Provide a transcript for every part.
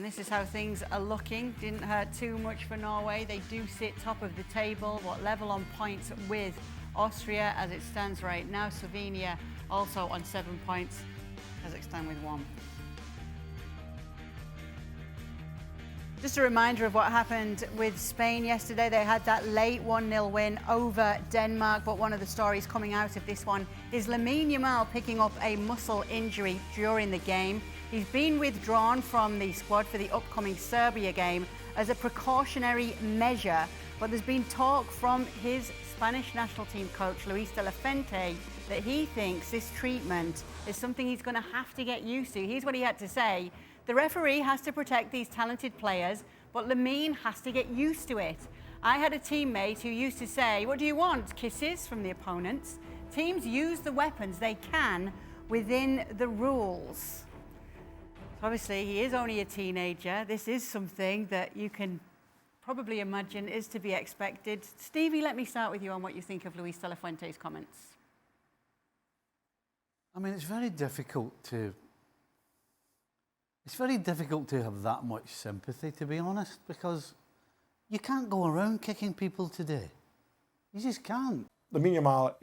this is how things are looking. Didn't hurt too much for Norway. They do sit top of the table, level on points with Austria as it stands right now. Slovenia also on 7 points, Kazakhstan with 1. Just a reminder of what happened with Spain yesterday. They had that late 1-0 win over Denmark, but one of the stories coming out of this one is Lamine Yamal picking up a muscle injury during the game. He's been withdrawn from the squad for the upcoming Serbia game as a precautionary measure, but there's been talk from his Spanish national team coach, Luis de la Fuente, that he thinks this treatment is something he's going to have to get used to. Here's what he had to say. The referee has to protect these talented players, but Lamine has to get used to it. I had a teammate who used to say, "What do you want? Kisses from the opponents?" Teams use the weapons they can within the rules. Obviously, he is only a teenager. This is something that you can probably imagine is to be expected. Stevie, let me start with you on what you think of Luis de la Fuente's comments. I mean, it's very difficult to have that much sympathy, to be honest, because you can't go around kicking people today. You just can't. Lamine Yamal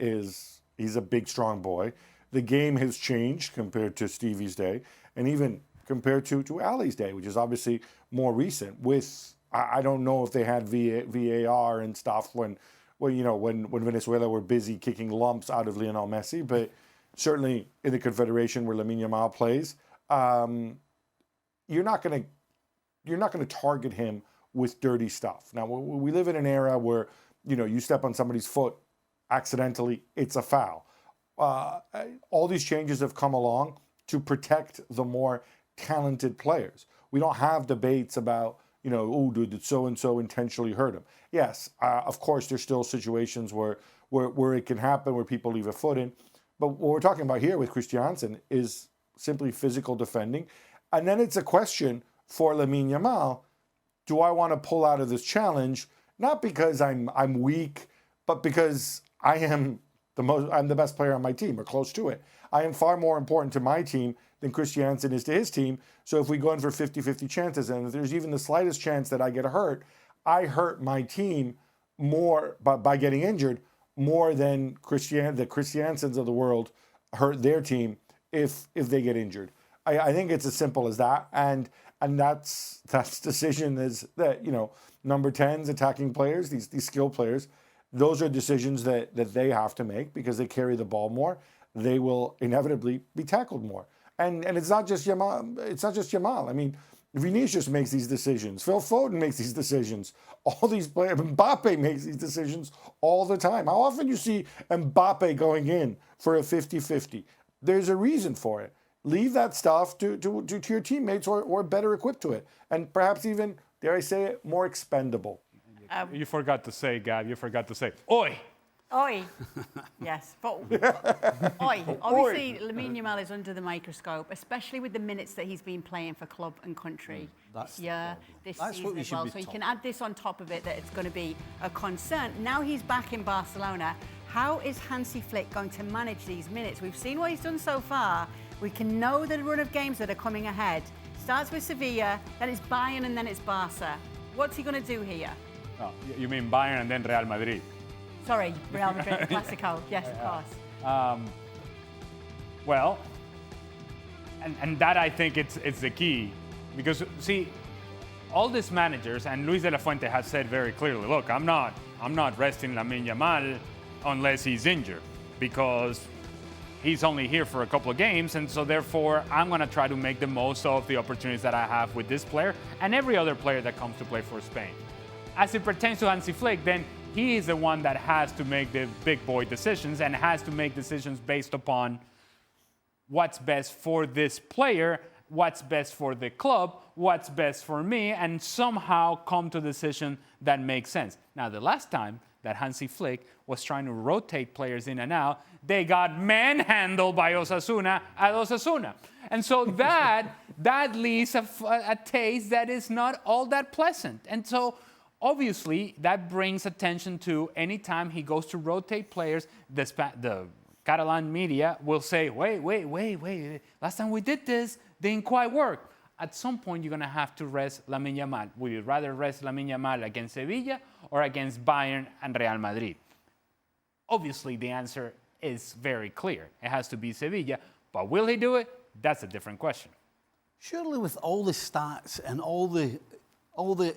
he's a big, strong boy. The game has changed compared to Stevie's day, and even compared to Ali's day, which is obviously more recent. I don't know if they had VAR and stuff when Venezuela were busy kicking lumps out of Lionel Messi, but certainly in the Confederation where Lamine Yamal plays, you're not going to target him with dirty stuff. Now, we live in an era where, you step on somebody's foot accidentally, it's a foul. All these changes have come along to protect the more talented players. We don't have debates about, did so-and-so intentionally hurt him? Yes, of course, there's still situations where it can happen, where people leave a foot in. But what we're talking about here with Christiansen is simply physical defending. And then it's a question for Lamine Yamal, do I want to pull out of this challenge? Not because I'm weak, but because I'm the best player on my team, or close to it. I am far more important to my team than Christiansen is to his team. So if we go in for 50-50 chances, and if there's even the slightest chance that I get hurt, I hurt my team more by getting injured more than the Christiansens of the world hurt their team if they get injured. I think it's as simple as that, and that's decision is that number 10s attacking players, these skilled players, those are decisions that they have to make because they carry the ball more. They will inevitably be tackled more, and it's not just Yamal. It's not just Yamal. I mean, Vinicius makes these decisions. Phil Foden makes these decisions. All these players, Mbappe makes these decisions all the time. How often you see Mbappe going in for a 50-50? There's a reason for it. Leave that stuff to your teammates or better equipped to it. And perhaps even, dare I say it, more expendable. You forgot to say, Gab, oi. Oi. Yes, but oi. Obviously, Lamine Yamal is under the microscope, especially with the minutes that he's been playing for club and country this year, this season as well. So you can add this on top of it that it's going to be a concern. Now he's back in Barcelona. How is Hansi Flick going to manage these minutes? We've seen what he's done so far. We can know the run of games that are coming ahead. Starts with Sevilla, then it's Bayern, and then it's Barca. What's he going to do here? Oh, you mean Bayern and then Real Madrid? Sorry, Real Madrid, the Clasico. Yes, of course. Well, and that I think it's the key. Because, see, all these managers, and Luis de la Fuente has said very clearly, look, I'm not resting Lamine Yamal unless he's injured. Because he's only here for a couple of games, and so therefore I'm going to try to make the most of the opportunities that I have with this player and every other player that comes to play for Spain. As it pertains to Hansi Flick, then he is the one that has to make the big boy decisions and has to make decisions based upon what's best for this player, what's best for the club, what's best for me, and somehow come to a decision that makes sense. Now, the last time that Hansi Flick was trying to rotate players in and out, they got manhandled by Osasuna at Osasuna. And so that leaves a taste that is not all that pleasant. And so obviously that brings attention to any time he goes to rotate players, the Catalan media will say, wait, last time we did this, didn't quite work. at some point you're going to have to rest Lamine Yamal. Would you rather rest Lamine Yamal against Sevilla or against Bayern and Real Madrid? Obviously, the answer is very clear. It has to be Sevilla. But will he do it? That's a different question. Surely with all the stats and all the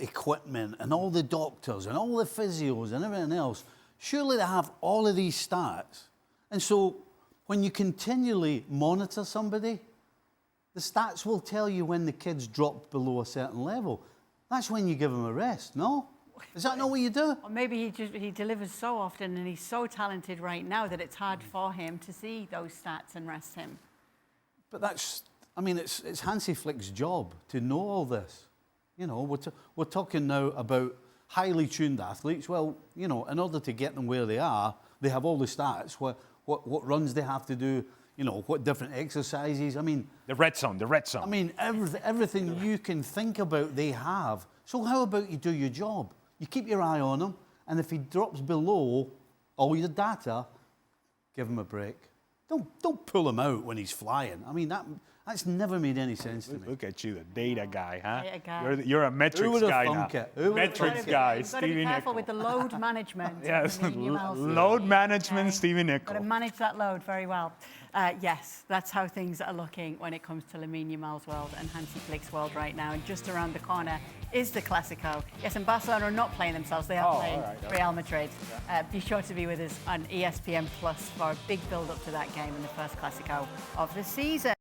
equipment and all the doctors and all the physios and everything else, surely they have all of these stats. And so when you continually monitor somebody, the stats will tell you when the kid's dropped below a certain level. That's when you give him a rest, no? Is that not what you do? Or maybe he delivers so often and he's so talented right now that it's hard for him to see those stats and rest him. But that's, I mean, it's Hansi Flick's job to know all this. You know, we're talking now about highly tuned athletes. Well, you know, in order to get them where they are, they have all the stats, what runs they have to do, you know, what different exercises. I mean... The red zone. I mean, everything you can think about, they have. So how about you do your job? You keep your eye on him, and if he drops below all your data, give him a break. Don't pull him out when he's flying. I mean, that's never made any sense to me. Look at you, the data guy, huh? Data guy. You're a metrics guy now. Metrics guy, You've got to be careful with the load management. Yes, load management, Stevie Nicol. Got to manage that load very well. Yes, that's how things are looking when it comes to Lamine Yamal's world and Hansi Flick's world right now. And just around the corner is the Clásico. Yes, and Barcelona are not playing themselves. They are playing Real Madrid. Be sure to be with us on ESPN Plus for a big build-up to that game and the first Clásico of the season.